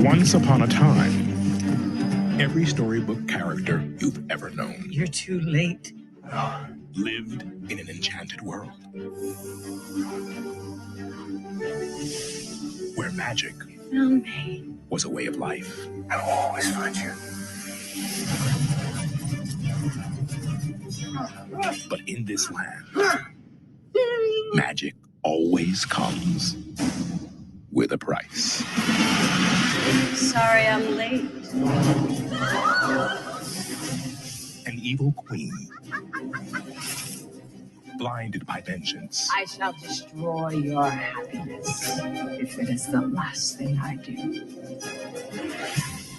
Once upon a time, every storybook character you've ever known You're too late. lived in an enchanted world where magic Found me. was a way of life. I'll always find you. But in this land, magic always comes with a price. Sorry I'm late. An evil queen, blinded by vengeance, I shall destroy your happiness if it is the last thing I do.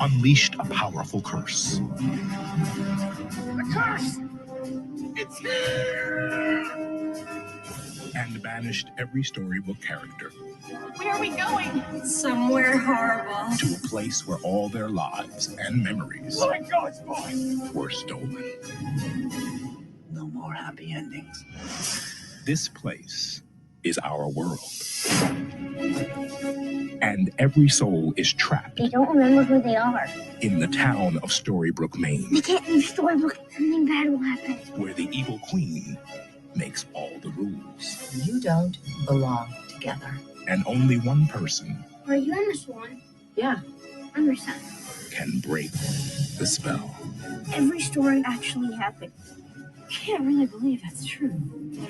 unleashed a powerful curse. The curse! It's here! And banished every storybook character Where are we going? Somewhere horrible. to a place where all their lives and memories Let go, it's mine! were stolen. No more happy endings. This place is our world. And every soul is trapped They don't remember who they are. in the town of Storybrooke, Maine, They can't leave Storybrooke. Something bad will happen. where the evil queen makes all the rules. You don't belong together. And only one person Are you Emma Swan? Yeah. I'm your son. can break the spell. Every story actually happened. Can't really believe that's true. You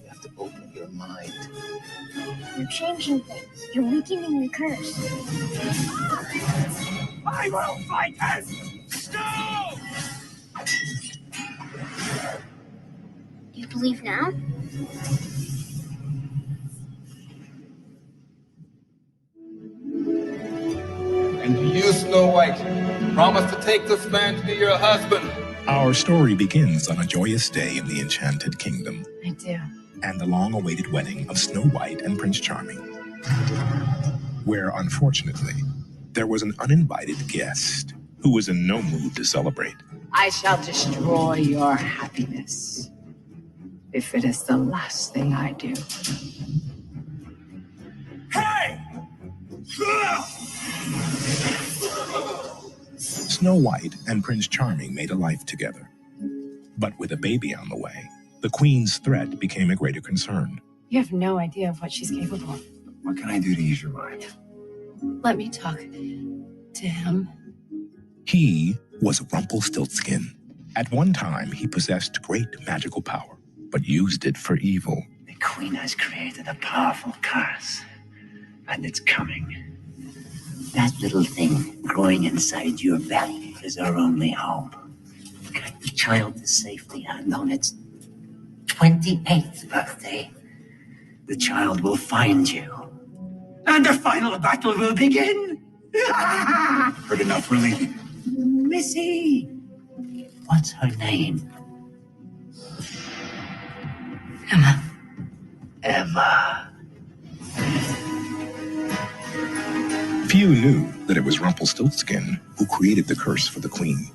have to open your mind. You're changing things. You're weakening the curse. I will fight us! No! Do you believe now? And you, Snow White, promise to take this man to be your husband. Our story begins on a joyous day in the Enchanted Kingdom I do. and the long-awaited wedding of Snow White and Prince Charming, where, unfortunately, there was an uninvited guest who was in no mood to celebrate. I shall destroy your happiness if it is the last thing I do. Hey! Snow White and Prince Charming made a life together. But with a baby on the way, the Queen's threat became a greater concern. You have no idea of what she's capable of. What can I do to ease your mind? Let me talk to him. He was Rumpelstiltskin. At one time, he possessed great magical power, but used it for evil. The Queen has created a powerful curse, and it's coming. That little thing growing inside your belly is our only hope. Get the child to safety, and on its 28th birthday, the child will find you. And the final battle will begin. Heard enough, we're leaving. Missy! What's her name? Emma. Emma. Few knew that it was Rumpelstiltskin who created the curse for the Queen.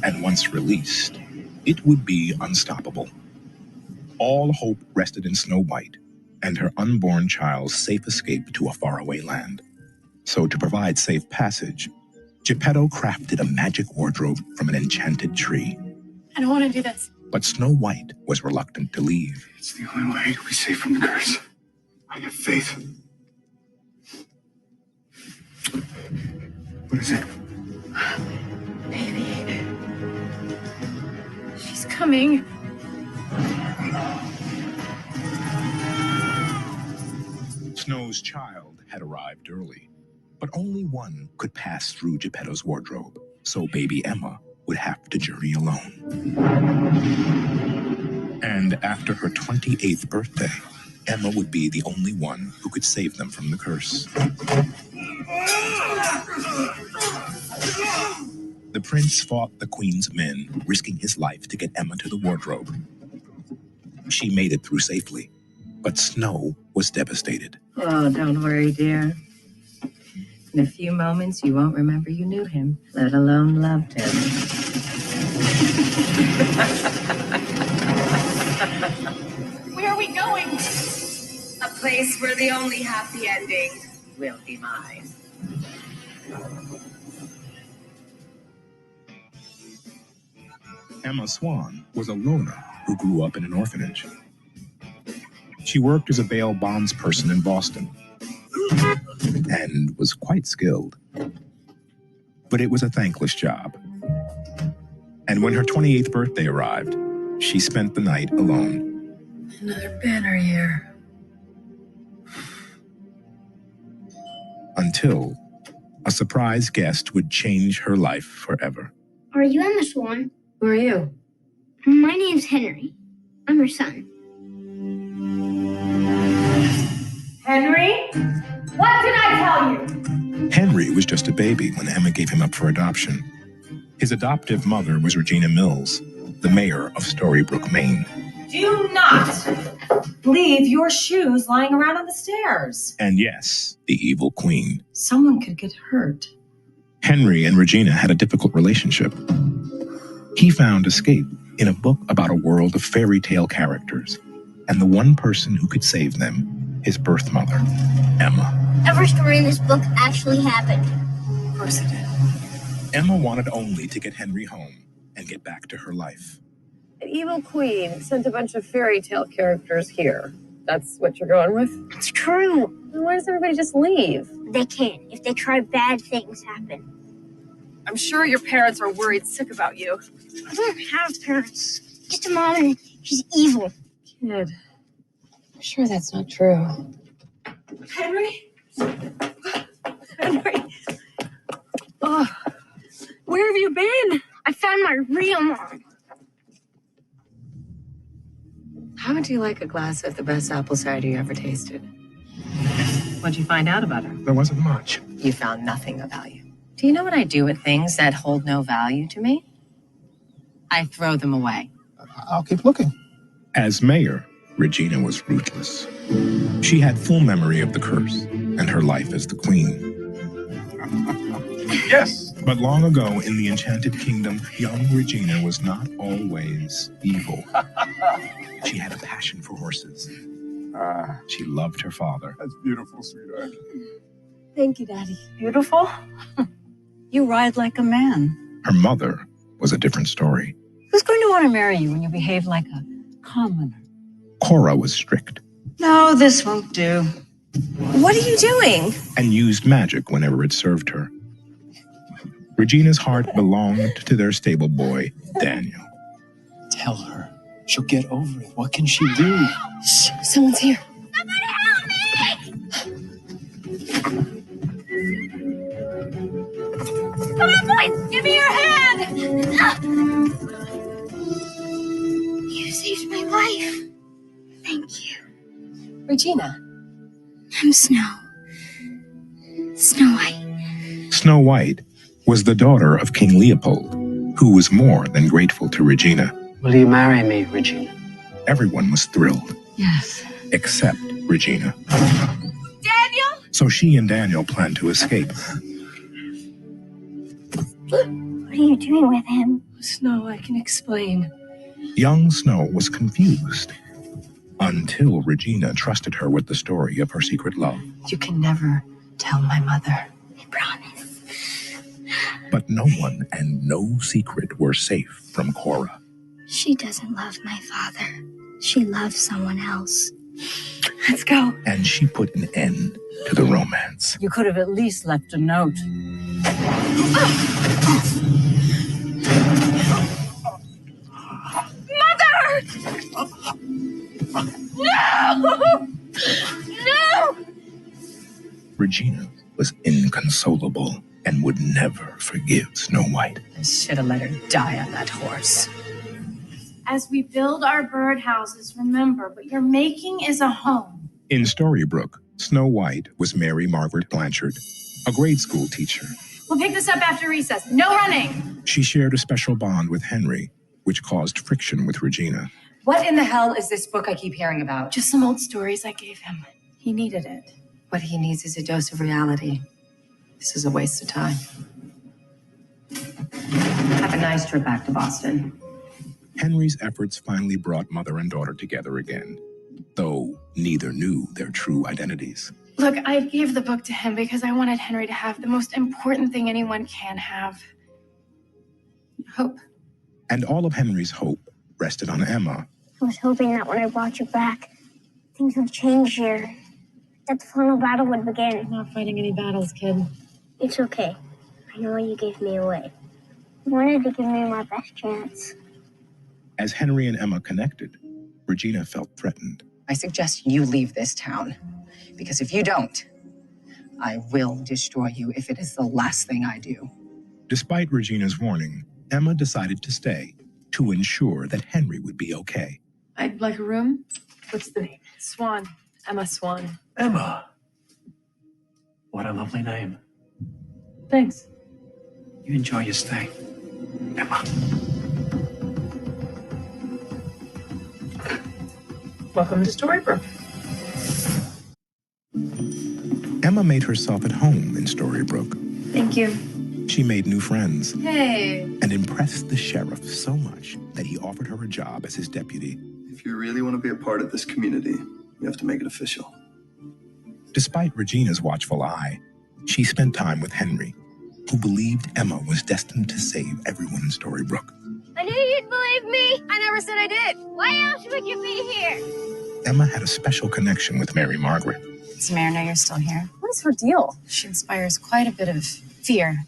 And once released, it would be unstoppable. All hope rested in Snow White and her unborn child's safe escape to a faraway land. So to provide safe passage, Geppetto crafted a magic wardrobe from an enchanted tree. I don't want to do this. But Snow White was reluctant to leave. It's the only way to be safe from the curse. I have faith. What is it? Baby. She's coming. Snow's child had arrived early, but only one could pass through Geppetto's wardrobe, so baby Emma would have to journey alone. And after her 28th birthday, Emma would be the only one who could save them from the curse. The prince fought the Queen's men, risking his life to get Emma to the wardrobe. She made it through safely, but Snow was devastated. Oh, don't worry, dear. In a few moments, you won't remember you knew him, let alone loved him. Where are we going? A place where the only happy ending will be mine. Emma Swan was a loner who grew up in an orphanage. She worked as a bail bondsperson in Boston and was quite skilled. But it was a thankless job. And when her 28th birthday arrived, she spent the night alone. Another banner year. Until a surprise guest would change her life forever. Are you Emma Swan? Who are you? My name's Henry. I'm your son. Henry? What did I tell you? Henry was just a baby when Emma gave him up for adoption. His adoptive mother was Regina Mills, the mayor of Storybrooke, Maine. Do not leave your shoes lying around on the stairs. And yes, the evil queen. Someone could get hurt. Henry and Regina had a difficult relationship. He found escape in a book about a world of fairy tale characters, and the one person who could save them, his birth mother, Emma. Every story in this book actually happened. Of course it did. Emma wanted only to get Henry home and get back to her life. An evil queen sent a bunch of fairy tale characters here. That's what you're going with? It's true. Then why does everybody just leave? They can. If they try, bad things happen. I'm sure your parents are worried sick about you. I don't have parents. Just a mom, and she's evil. Kid, I'm sure that's not true. Henry? Henry? Oh, where have you been? I found my real mom. How would you like a glass of the best apple cider you ever tasted? What'd you find out about her? There wasn't much. You found nothing of value. Do you know what I do with things that hold no value to me? I throw them away. I'll keep looking. As mayor, Regina was ruthless. She had full memory of the curse and her life as the queen. Yes. But long ago in the Enchanted Kingdom, young Regina was not always evil. She had a passion for horses. She loved her father. That's beautiful, sweetheart. Thank you, Daddy. Beautiful? You ride like a man. Her mother was a different story. Who's going to want to marry you when you behave like a commoner? Cora was strict No, this won't do. What are you doing? and used magic whenever it served her. Regina's heart belonged to their stable boy, Daniel. Tell her. She'll get over it. What can she do? Shh, someone's here. Come on, boys! Give me your hand! You saved my life. Thank you. Regina. I'm Snow. Snow White. Snow White was the daughter of King Leopold, who was more than grateful to Regina. Will you marry me, Regina? Everyone was thrilled, Yes. except Regina. Daniel? So she and Daniel planned to escape. What are you doing with him? Snow, I can explain. Young Snow was confused until Regina trusted her with the story of her secret love. You can never tell my mother. I promise. But no one and no secret were safe from Cora. She doesn't love my father. She loves someone else. Let's go. And she put an end to the romance. You could have at least left a note. No! Regina was inconsolable and would never forgive Snow White. I should have let her die on that horse. As we build our birdhouses, remember, what you're making is a home. In Storybrooke, Snow White was Mary Margaret Blanchard, a grade school teacher. We'll pick this up after recess. No running! She shared a special bond with Henry, which caused friction with Regina. What in the hell is this book I keep hearing about? Just some old stories I gave him. He needed it. What he needs is a dose of reality. This is a waste of time. Have a nice trip back to Boston. Henry's efforts finally brought mother and daughter together again, though neither knew their true identities. Look, I gave the book to him because I wanted Henry to have the most important thing anyone can have. Hope. And all of Henry's hope rested on Emma. I was hoping that when I brought you back, things would change here. That the final battle would begin. I'm not fighting any battles, kid. It's okay. I know you gave me away. You wanted to give me my best chance. As Henry and Emma connected, Regina felt threatened. I suggest you leave this town, because if you don't, I will destroy you if it is the last thing I do. Despite Regina's warning, Emma decided to stay to ensure that Henry would be okay. I'd like a room. What's the name? Swan. Emma Swan. Emma. What a lovely name. Thanks. You enjoy your stay, Emma. Welcome to Storybrooke. Emma made herself at home in Storybrooke. Thank you. She made new friends Hey. and impressed the sheriff so much that he offered her a job as his deputy. If you really want to be a part of this community, you have to make it official. Despite Regina's watchful eye, she spent time with Henry, who believed Emma was destined to save everyone in Storybrooke. I knew you'd believe me. I never said I did. Why else would you be here? Emma had a special connection with Mary Margaret. Does Mary know you're still here? What is her deal? She inspires quite a bit of fear.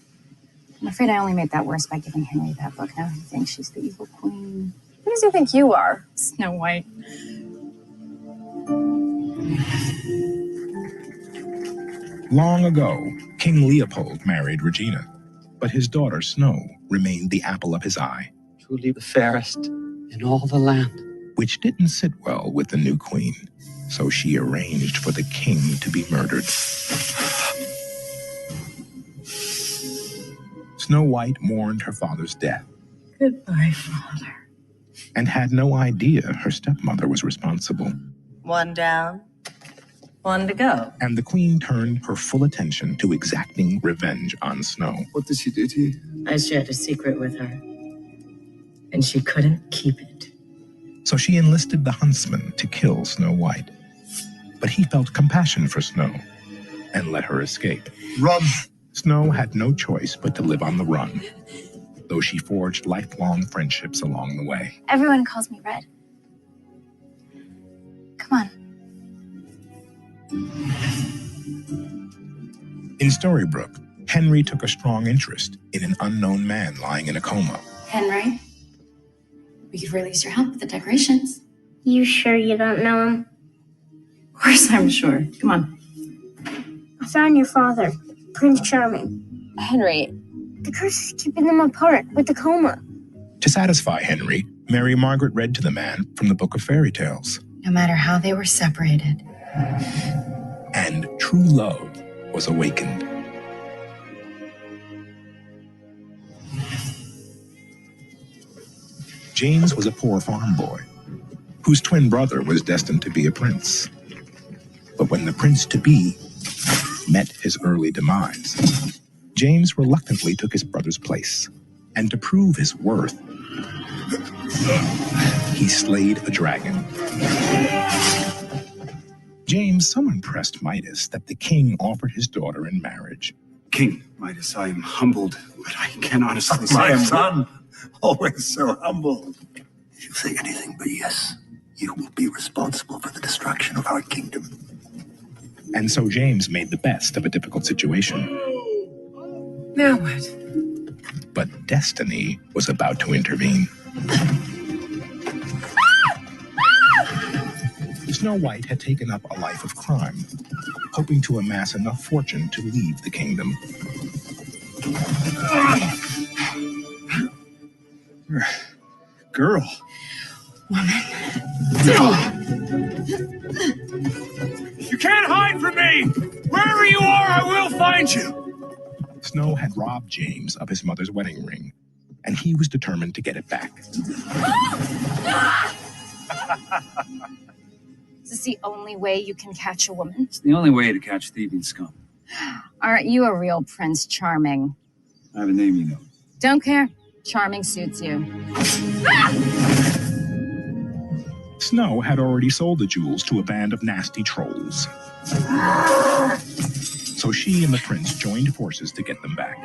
I'm afraid I only made that worse by giving Henry that book. Now he thinks she's the evil queen. Who does he think you are? Snow White. Long ago, King Leopold married Regina, but his daughter Snow remained the apple of his eye, Truly the fairest in all the land. which didn't sit well with the new queen. So she arranged for the king to be murdered. Snow White mourned her father's death Goodbye, Father. and had no idea her stepmother was responsible. One down, one to go. And the queen turned her full attention to exacting revenge on Snow. What did she do to you? I shared a secret with her, and she couldn't keep it. So she enlisted the huntsman to kill Snow White. But he felt compassion for Snow and let her escape. Run! Snow had no choice but to live on the run, though she forged lifelong friendships along the way. Everyone calls me Red. Come on. In Storybrooke, Henry took a strong interest in an unknown man lying in a coma. Henry, we could release your help with the decorations. You sure you don't know him? Of course I'm sure. Come on. I found your father, Prince Charming. Henry, The curse is keeping them apart with the coma. To satisfy Henry, Mary Margaret read to the man from the Book of Fairy Tales. no matter how they were separated, And true love was awakened. James was a poor farm boy whose twin brother was destined to be a prince. But when the prince-to-be met his early demise, James reluctantly took his brother's place. And to prove his worth, he slayed a dragon. James so impressed Midas that the king offered his daughter in marriage. King Midas, I am humbled, but I can honestly say My I'm son, always so humble. If you say anything but yes, you will be responsible for the destruction of our kingdom. And so James made the best of a difficult situation. Now what? But destiny was about to intervene. Snow White had taken up a life of crime, hoping to amass enough fortune to leave the kingdom. Girl. You can't hide from me! Wherever you are, I will find you! Snow had robbed James of his mother's wedding ring, and he was determined to get it back. is this the only way you can catch a woman? It's the only way to catch thieving scum. Aren't you a real Prince Charming? I have a name, you know. Don't care. Charming suits you. Snow had already sold the jewels to a band of nasty trolls. So she and the prince joined forces to get them back.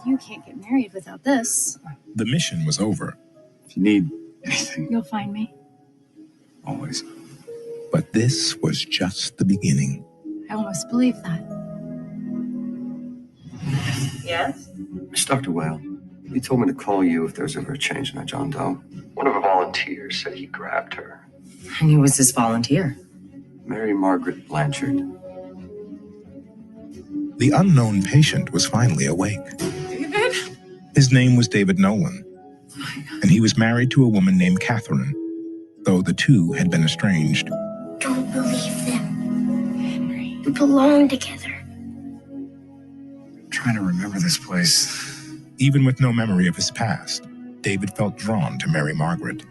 You can't get married without this. The mission was over. If you need anything, You'll find me. always. But this was just the beginning. I almost believe that. Yes? It's Dr. Whale. He told me to call you if there's ever a change in that John Doe. One of the volunteers said he grabbed her. And who was this volunteer? Mary Margaret Blanchard. The unknown patient was finally awake. David? His name was David Nolan, and he was married to a woman named Catherine, though the two had been estranged. Don't believe them. Henry. We belong together. I'm trying to remember this place. Even with no memory of his past, David felt drawn to Mary Margaret.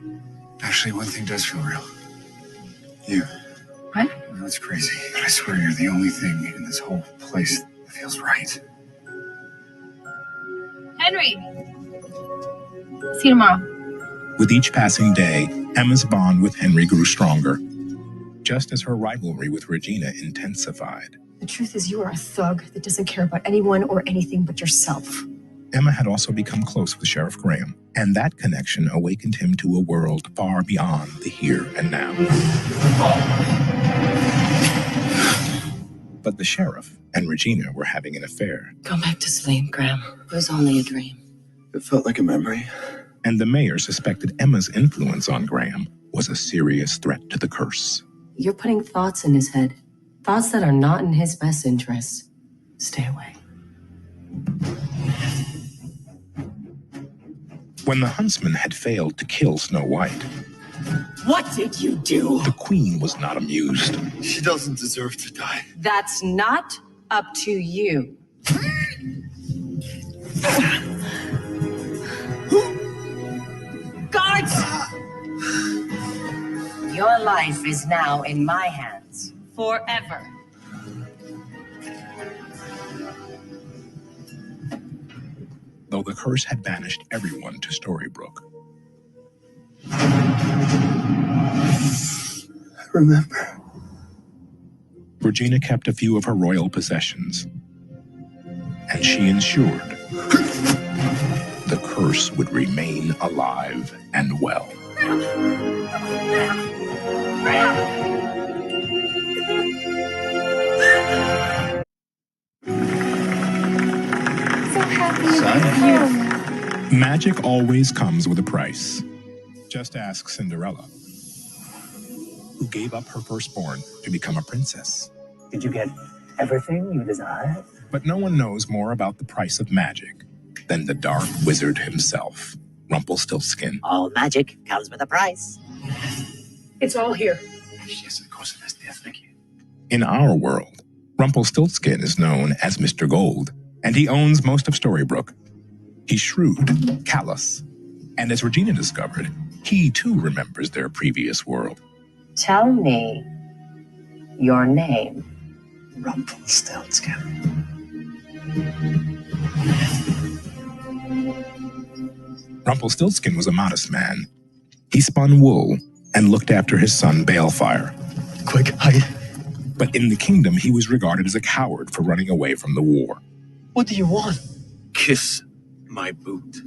Actually, one thing does feel real. You. What? I know it's crazy, but I swear you're the only thing in this whole place that feels right. Henry! See you tomorrow. With each passing day, Emma's bond with Henry grew stronger, just as her rivalry with Regina intensified. The truth is, you are a thug that doesn't care about anyone or anything but yourself. Emma had also become close with Sheriff Graham, and that connection awakened him to a world far beyond the here and now. But the sheriff and Regina were having an affair. Go back to sleep, Graham. It was only a dream. It felt like a memory. And the mayor suspected Emma's influence on Graham was a serious threat to the curse. You're putting thoughts in his head. Thoughts that are not in his best interest. Stay away. When the huntsman had failed to kill Snow White, What did you do? the queen was not amused. She doesn't deserve to die. That's not up to you. Guards! Your life is now in my hands. Forever. Though the curse had banished everyone to Storybrooke. I remember. Regina kept a few of her royal possessions, and she ensured the curse would remain alive and well. So happy to be home. Magic always comes with a price. Just ask Cinderella, who gave up her firstborn to become a princess. Did you get everything you desired? But no one knows more about the price of magic than the dark wizard himself, Rumpelstiltskin. All magic comes with a price. It's all here. Yes, of course it is, dear. Thank you. In our world, Rumpelstiltskin is known as Mr. Gold, and he owns most of Storybrooke. He's shrewd, callous, and as Regina discovered, he too remembers their previous world. Tell me your name. Rumpelstiltskin. Rumpelstiltskin was a modest man. He spun wool and looked after his son Balefire. Quick, hide. But in the kingdom, he was regarded as a coward for running away from the war. What do you want? Kiss my boot.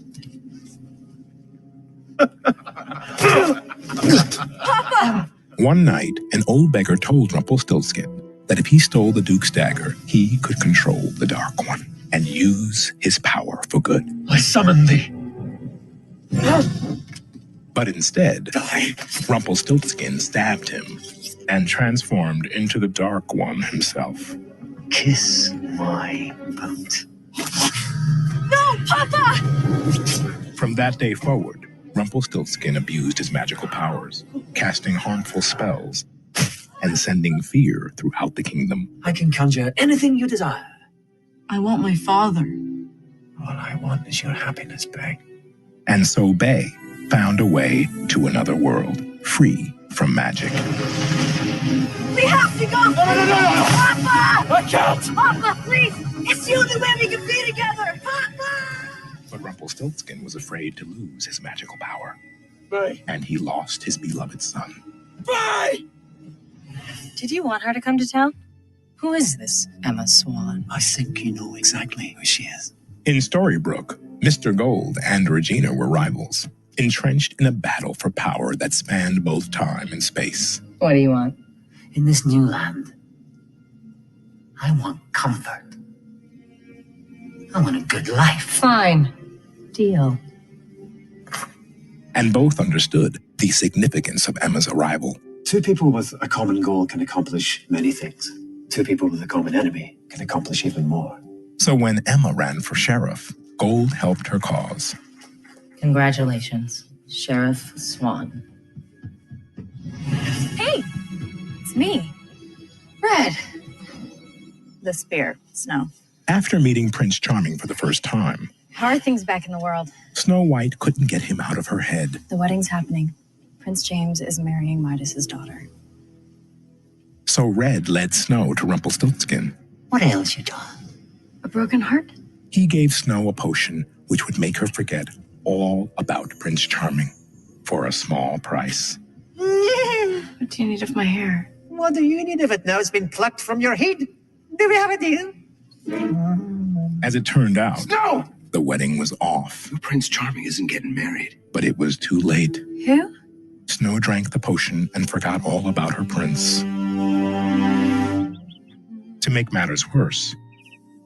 One night, an old beggar told Rumpelstiltskin that if he stole the Duke's dagger, he could control the Dark One and use his power for good. I summon thee. But instead, Rumpelstiltskin stabbed him and transformed into the Dark One himself. Kiss my boot. No, Papa! From that day forward, Rumpelstiltskin abused his magical powers, casting harmful spells and sending fear throughout the kingdom. I can conjure anything you desire. I want my father. All I want is your happiness, Bay. And so Bay found a way to another world, free from magic. We have to go! No! Papa! I can't! Papa, please! It's the only way we can be together! Papa! But Rumpelstiltskin was afraid to lose his magical power. Bay! And he lost his beloved son. Bay! Did you want her to come to town? Who is this Emma Swan? I think you know exactly who she is. In Storybrooke, Mr. Gold and Regina were rivals, entrenched in a battle for power that spanned both time and space. What do you want? In this new land, I want comfort. I want a good life. Fine. Deal. And both understood the significance of Emma's arrival. 2 people with a common goal can accomplish many things. 2 people with a common enemy can accomplish even more. So when Emma ran for sheriff, Gold helped her cause. Congratulations, Sheriff Swan. Hey, it's me, Red. The spear, Snow. After meeting Prince Charming for the first time, How are things back in the world? Snow White couldn't get him out of her head. The wedding's happening. Prince James is marrying Midas's daughter. So Red led Snow to Rumpelstiltskin. What ails you, Dawn? A broken heart? He gave Snow a potion which would make her forget all about Prince Charming for a small price. What do you need of my hair? What do you need of it now? It's been plucked from your head. Do we have a deal? As it turned out, No! the wedding was off, Prince Charming isn't getting married. but it was too late. Who? Snow drank the potion and forgot all about her prince. To make matters worse,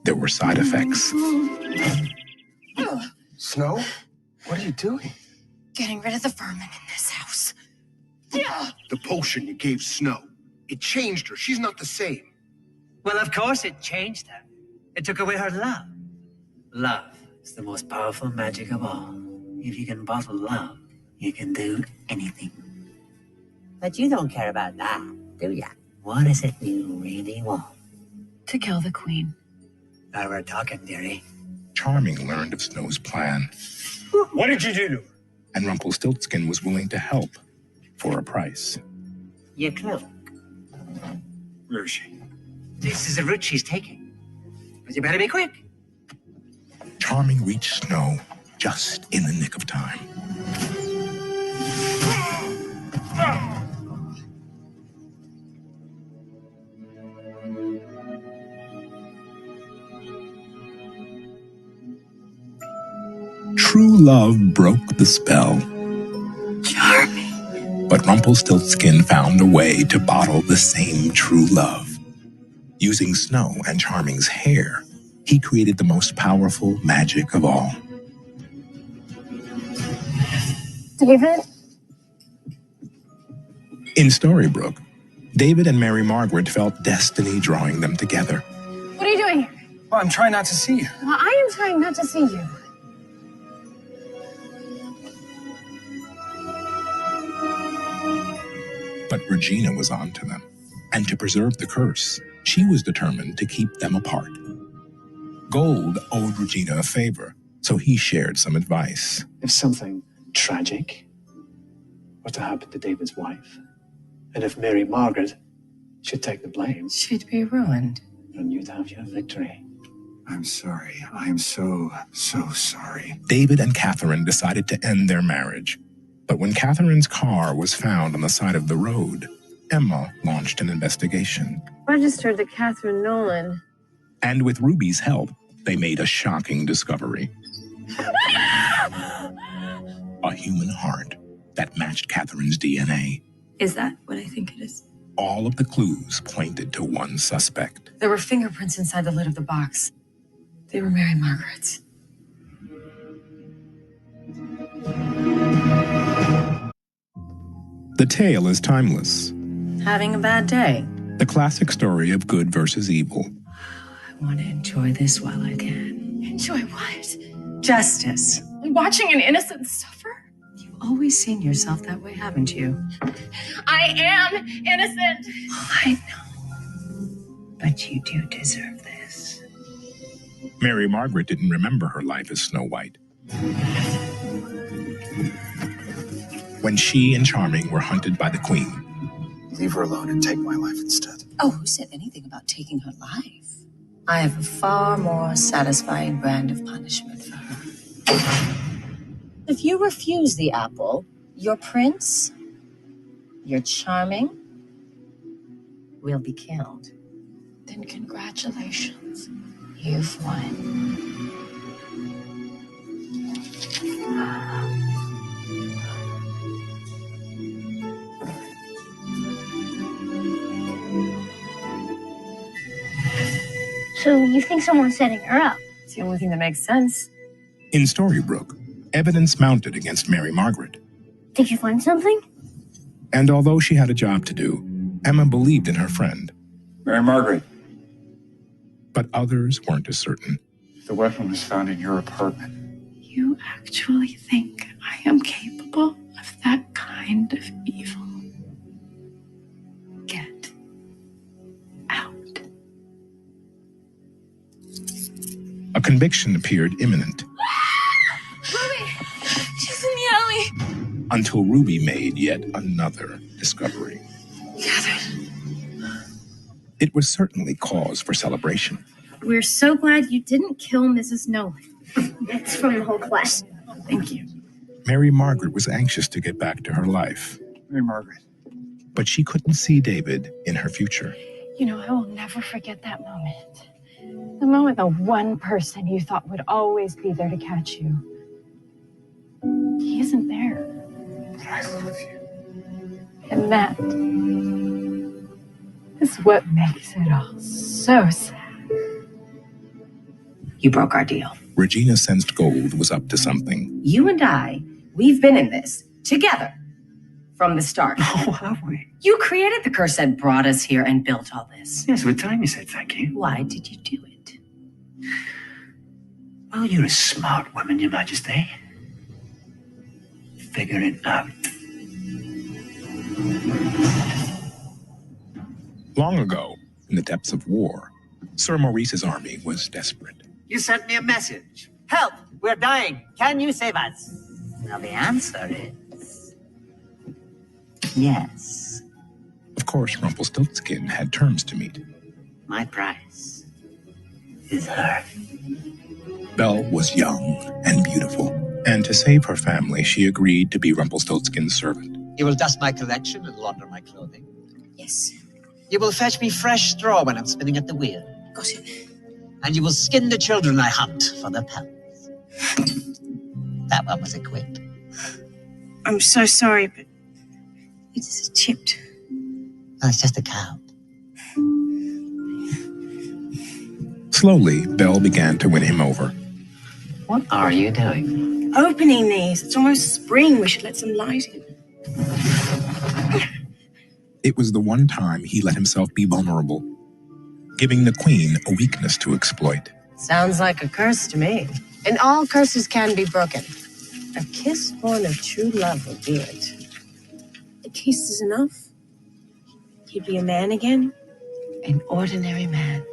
there were side effects. Snow? What are you doing? Getting rid of the vermin in this house. The potion you gave Snow. It changed her. She's not the same. Well, of course it changed her. It took away her love. Love is the most powerful magic of all. If you can bottle love, you can do anything. But you don't care about that, do ya? What is it you really want? To kill the queen. Now we're talking, dearie. Charming learned of Snow's plan, What did you do to her? and Rumpelstiltskin was willing to help for a price. Your cloak. Where is she? This is the route she's taking. But you better be quick. Charming reached Snow just in the nick of time. True love broke the spell. Charming. But Rumpelstiltskin found a way to bottle the same true love. Using Snow and Charming's hair, he created the most powerful magic of all. David? In Storybrooke, David and Mary Margaret felt destiny drawing them together. What are you doing here? Well, I'm trying not to see you. Well, I am trying not to see you. But Regina was on to them, and to preserve the curse, she was determined to keep them apart. Gold owed Regina a favor, so he shared some advice. If something tragic were to happen to David's wife, and if Mary Margaret should take the blame, She'd be ruined. then you'd have your victory. I'm sorry. I am so sorry. David and Catherine decided to end their marriage. But when Catherine's car was found on the side of the road, Emma launched an investigation. Registered to Catherine Nolan. And with Ruby's help, they made a shocking discovery. A human heart that matched Catherine's DNA. Is that what I think it is? All of the clues pointed to one suspect. There were fingerprints inside the lid of the box. They were Mary Margaret's. The tale is timeless. Having a bad day. The classic story of good versus evil. I want to enjoy this while I can. Enjoy what? Justice. Watching an innocent suffer? You've always seen yourself that way, haven't you? I am innocent. I know. But you do deserve this. Mary Margaret didn't remember her life as Snow White. When she and Charming were hunted by the Queen. Leave her alone and take my life instead. Oh, who said anything about taking her life? I have a far more satisfying brand of punishment for her. If you refuse the apple, your prince, your Charming, will be killed. Then congratulations. You've won. So you think someone's setting her up? It's the only thing that makes sense. In Storybrooke, evidence mounted against Mary Margaret. Did you find something? And although she had a job to do, Emma believed in her friend. Mary Margaret, But others weren't as certain. the weapon was found in your apartment. You actually think I am capable of that kind of evil? Get out. A conviction appeared imminent Ruby! She's in the alley. until Ruby made yet another discovery. Catherine. It was certainly cause for celebration. We're so glad you didn't kill Mrs. Nolan. It's from the whole class. Thank you. Mary Margaret was anxious to get back to her life, Mary Margaret. but she couldn't see David in her future. You know, I will never forget that moment. The moment the one person you thought would always be there to catch you. He isn't there. But I love you. And that is what makes it all so sad. You broke our deal. Regina sensed Gold was up to something. You and I, we've been in this together from the start. Oh, have we? You created the curse that brought us here and built all this. Yes, with time you said thank you. Why did you do it? Well, you're a smart woman, Your Majesty. Figure it out. Long ago, in the depths of war, Sir Maurice's army was desperate. You sent me a message. Help! We're dying. Can you save us? Now the answer is yes. Of course, Rumpelstiltskin had terms to meet. My price is her. Belle was young and beautiful, and to save her family, she agreed to be Rumpelstiltskin's servant. You will dust my collection and launder my clothing. Yes. You will fetch me fresh straw when I'm spinning at the wheel. Got it. And you will skin the children I hunt for their pelts. That one was a quip. I'm so sorry, but it's chipped. Oh, it's just a cow. Slowly, Belle began to win him over. What are you doing? Opening these. It's almost spring. We should let some light in. It was the one time he let himself be vulnerable, giving the Queen a weakness to exploit. Sounds like a curse to me. And all curses can be broken. A kiss born of true love will do it. A kiss is enough. He'd be a man again. An ordinary man.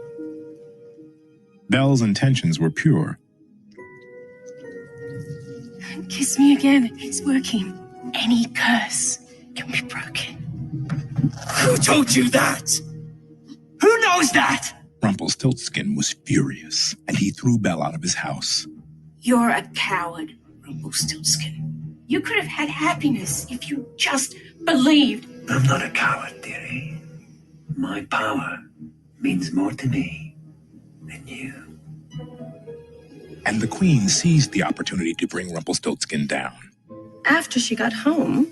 Belle's intentions were pure. Kiss me again. It's working. Any curse can be broken. Who told you that? Who knows that? Rumpelstiltskin was furious, and he threw Belle out of his house. You're a coward, Rumpelstiltskin. You could have had happiness if you just believed. I'm not a coward, dearie. My power means more to me than you. And the Queen seized the opportunity to bring Rumpelstiltskin down. After she got home,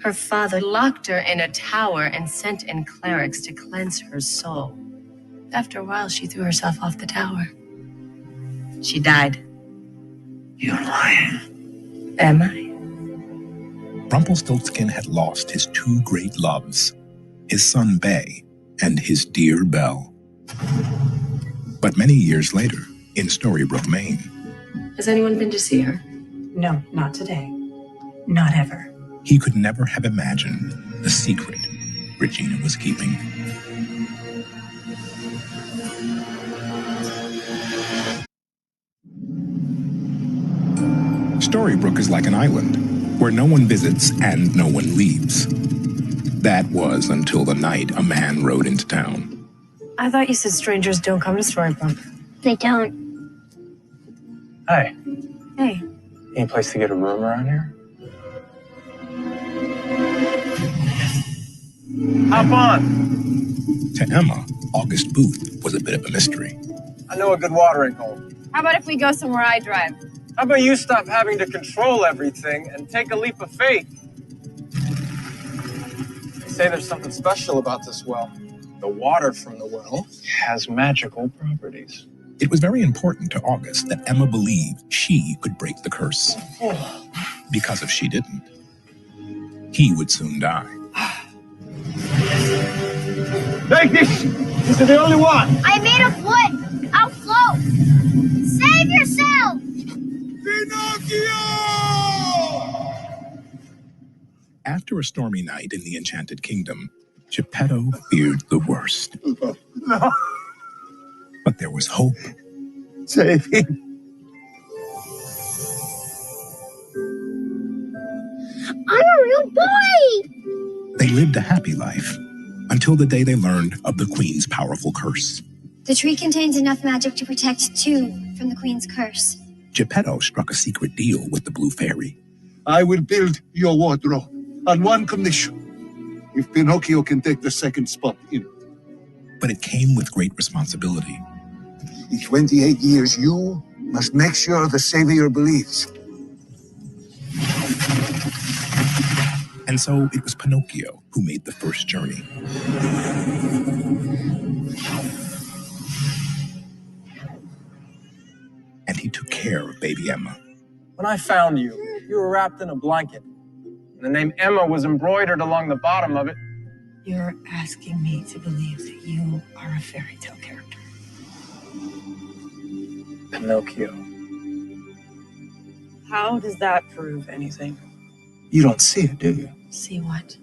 Her father locked her in a tower and sent in clerics to cleanse her soul. After a while, she threw herself off the tower. She died. You're lying. Am I? Rumpelstiltskin had lost his two great loves, his son Bay and his dear Belle. But many years later, in Storybrooke, Maine, Has anyone been to see her? no, not today. Not ever. he could never have imagined the secret Regina was keeping. Storybrooke is like an island where no one visits and no one leaves. That was until the night a man rode into town. I thought you said strangers don't come to Storybrooke. They don't. Hi. Hey. Any place to get a room around here? Hop on. To Emma, August Booth was a bit of a mystery. I know a good watering hole. How about if we go somewhere I drive? How about you stop having to control everything and take a leap of faith? They say there's something special about this well. The water from the well has magical properties. It was very important to August that Emma believed she could break the curse. Because if she didn't, he would soon die. Take this! This is the only one! I made of wood! I'll float! Save yourself! After a stormy night in the Enchanted Kingdom, Geppetto feared the worst. No. But there was hope. Save him. I'm a real boy! They lived a happy life until the day they learned of the Queen's powerful curse. The tree contains enough magic to protect two from the Queen's curse. Geppetto struck a secret deal with the Blue Fairy. I will build your wardrobe on one condition. If Pinocchio can take the second spot in. But it came with great responsibility. In 28 years, you must make sure the Savior believes. And so it was Pinocchio who made the first journey. And he took care of baby Emma. When I found you, you were wrapped in a blanket. And the name Emma was embroidered along the bottom of it. You're asking me to believe that you are a fairy tale character. Pinocchio. How does that prove anything? You don't see it, do you? See what?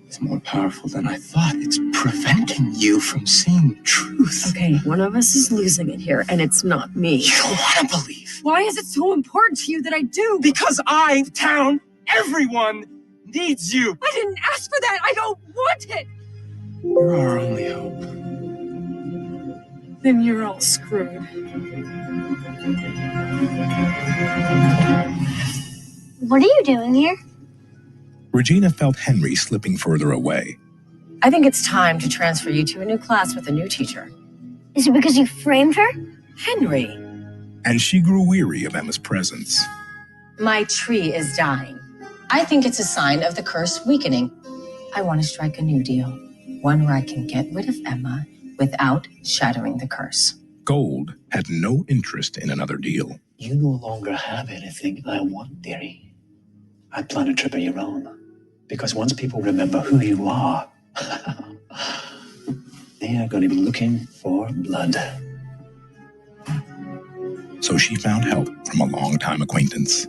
It's more powerful than I thought. It's preventing you from seeing truth. Okay, one of us is losing it here, and it's not me. You don't want to believe. Why is it so important to you that I do? Because I, the town, everyone needs you. I didn't ask for that. I don't want it. You're our only hope. Then you're all screwed. What are you doing here? Regina felt Henry slipping further away. I think it's time to transfer you to a new class with a new teacher. Is it because you framed her? Henry. And she grew weary of Emma's presence. My tree is dying. I think it's a sign of the curse weakening. I want to strike a new deal. One where I can get rid of Emma without shattering the curse. Gold had no interest in another deal. You no longer have anything I want, dearie. I plan a trip of your own. Because once people remember who you are, they are going to be looking for blood. So she found help from a longtime acquaintance.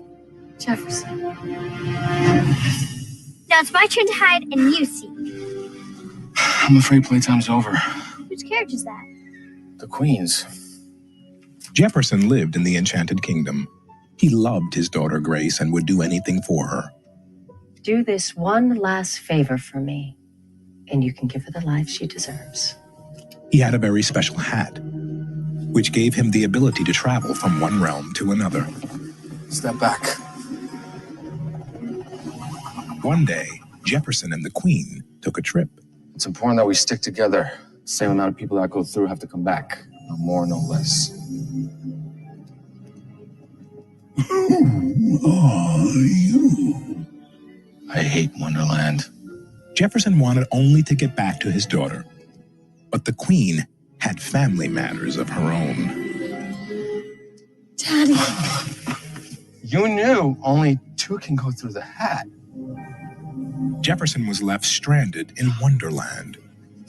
Jefferson. Now it's my turn to hide and you see. I'm afraid playtime's over. Whose carriage is that? The Queen's. Jefferson lived in the Enchanted Kingdom. He loved his daughter Grace and would do anything for her. Do this one last favor for me, and you can give her the life she deserves. He had a very special hat, which gave him the ability to travel from one realm to another. Step back. One day, Jefferson and the Queen took a trip. It's important that we stick together. Same amount of people that go through have to come back. No more, no less. Who are you? I hate Wonderland. Jefferson wanted only to get back to his daughter, but the Queen had family matters of her own. Daddy. You knew only two can go through the hat. Jefferson was left stranded in Wonderland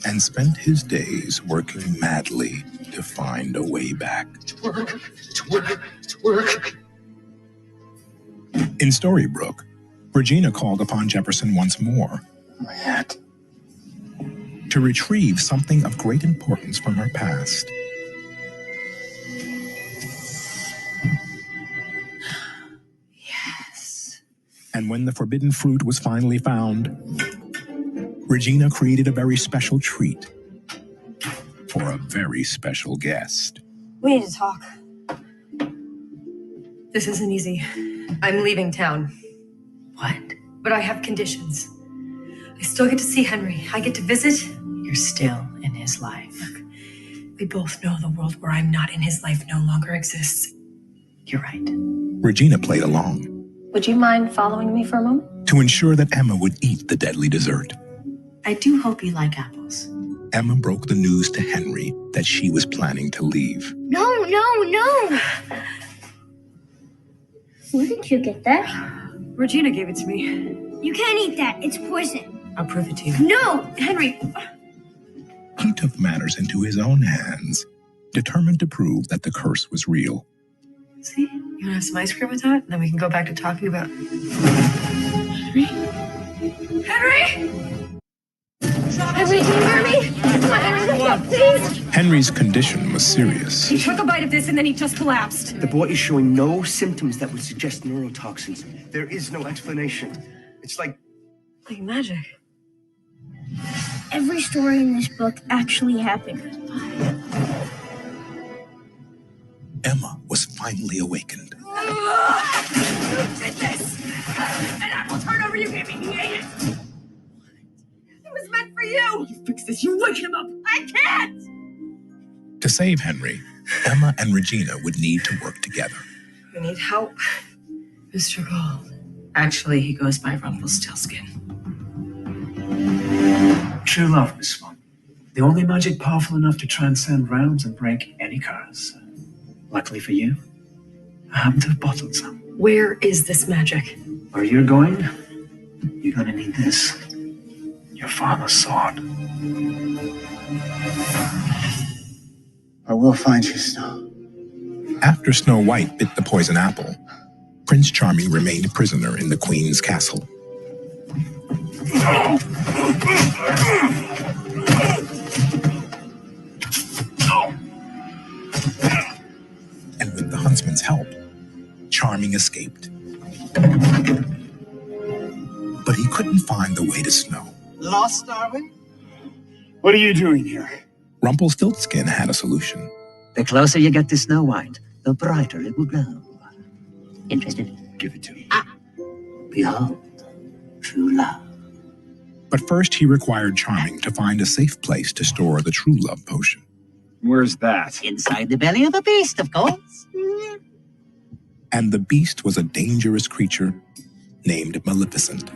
and spent his days working madly to find a way back. It's work. In Storybrooke, Regina called upon Jefferson once more. My hat. To retrieve something of great importance from her past. Yes. And when the forbidden fruit was finally found, Regina created a very special treat for a very special guest. We need to talk. This isn't easy. I'm leaving town. What? But I have conditions. I still get to see Henry. I get to visit. You're still in his life. We both know the world where I'm not in his life no longer exists. You're right. Regina played along Would you mind following me for a moment? to ensure that Emma would eat the deadly dessert. I do hope you like apples. Emma broke the news to Henry that she was planning to leave. No. Where did you get that? Regina gave it to me. You can't eat that. It's poison. I'll prove it to you. No! Henry! He took matters into his own hands, determined to prove that the curse was real. See? You want to have some ice cream with that? And then we can go back to talking about... Henry? Henry! Henry, can you hear me? Come on, Henry, wake up, please! Henry's condition was serious. He took a bite of this and then he just collapsed. The boy is showing no symptoms that would suggest neurotoxins. There is no explanation. It's like magic. Every story in this book actually happened. Emma was finally awakened. You did this! And I will turn over you gave me. He ate it! It was meant for you! You fix this, you wake him up! I can't! To save Henry, Emma and Regina would need to work together. We need help. Mr. Gold. Actually, he goes by Rumpelstiltskin. True love, Miss Swan. The only magic powerful enough to transcend realms and break any curse. Luckily for you, I happen to have bottled some. Where is this magic? Where you're going, you're gonna need this. Your father's sword. I will find you, Snow. After Snow White bit the poison apple, Prince Charming remained prisoner in the Queen's castle. And with the huntsman's help, Charming escaped. But he couldn't find the way to Snow. Lost, Darwin? What are you doing here? Rumpelstiltskin had a solution. The closer you get to Snow White, the brighter it will glow. Interested? Give it to me. Behold, true love. But first he required Charming to find a safe place to store the true love potion. Where's that? Inside the belly of a beast, of course. And the beast was a dangerous creature named Maleficent.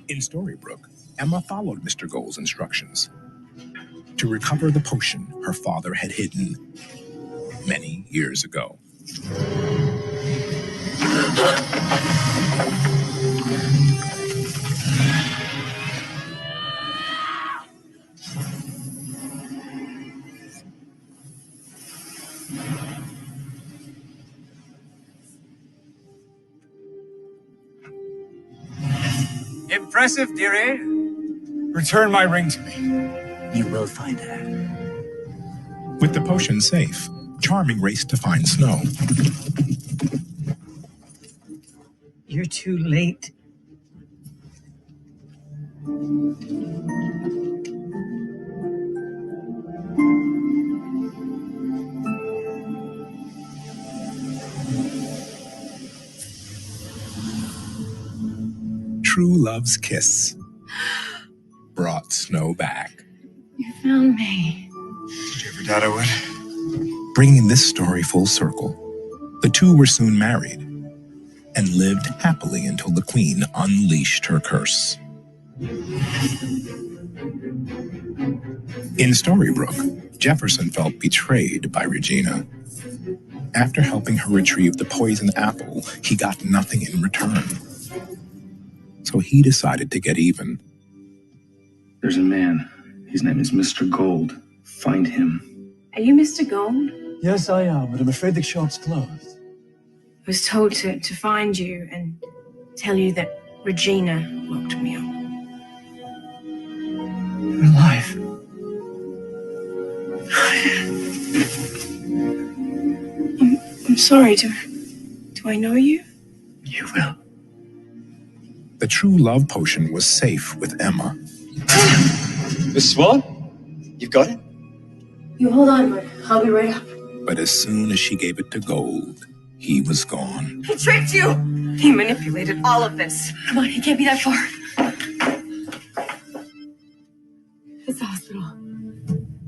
In Storybrooke, Emma followed Mr. Gold's instructions. To recover the potion her father had hidden many years ago. Impressive, dearie. Return my ring to me. You will find her. With the potion safe, Charming raced to find Snow. You're too late. True love's kiss brought Snow back. You found me. Did you ever doubt I would? Bringing this story full circle, the two were soon married and lived happily until the Queen unleashed her curse. In Storybrooke, Jefferson felt betrayed by Regina. After helping her retrieve the poison apple, he got nothing in return. So he decided to get even. There's a man. His name is Mr. Gold. Find him. Are you Mr. Gold? Yes, I am, but I'm afraid the shop's closed. I was told to find you and tell you that Regina locked me up. You're alive. I'm sorry. Do I know you? You will. true love potion was safe with Emma. Miss Swan, you've got it? You hold on, bud. I'll be right up. But as soon as she gave it to Gold, he was gone. He tricked you! He manipulated all of this. Come on, he can't be that far. It's the hospital.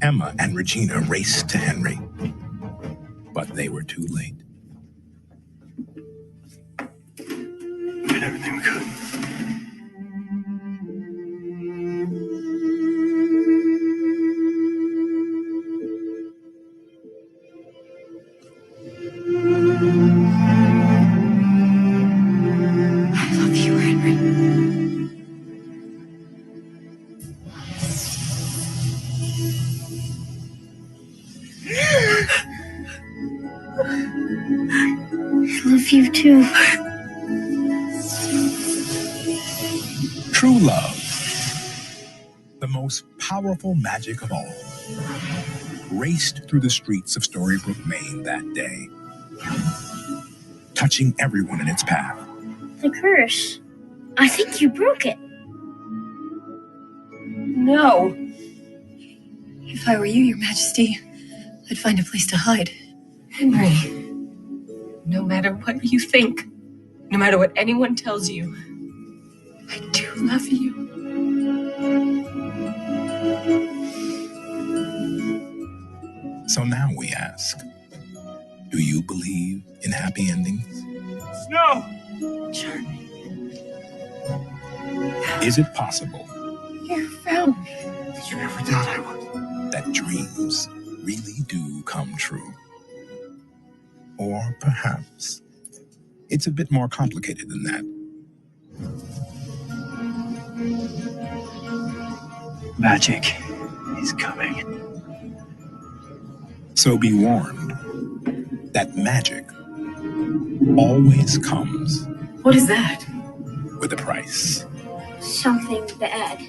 Emma and Regina raced to Henry, but they were too late. We did everything we could. I love you, Henry. I love you too. True love, the most powerful magic of all, raced through the streets of Storybrooke, Maine that day, touching everyone in its path. The curse. I think you broke it. No. If I were you, Your Majesty, I'd find a place to hide. Henry, no matter what you think, no matter what anyone tells you, I do love you. So now we ask, do you believe in happy endings? Snow! Charming. Is it possible You found me. Did you ever doubt I would? that dreams really do come true? Or perhaps it's a bit more complicated than that. Magic is coming. So be warned that magic always comes What is that? with a price. Something bad.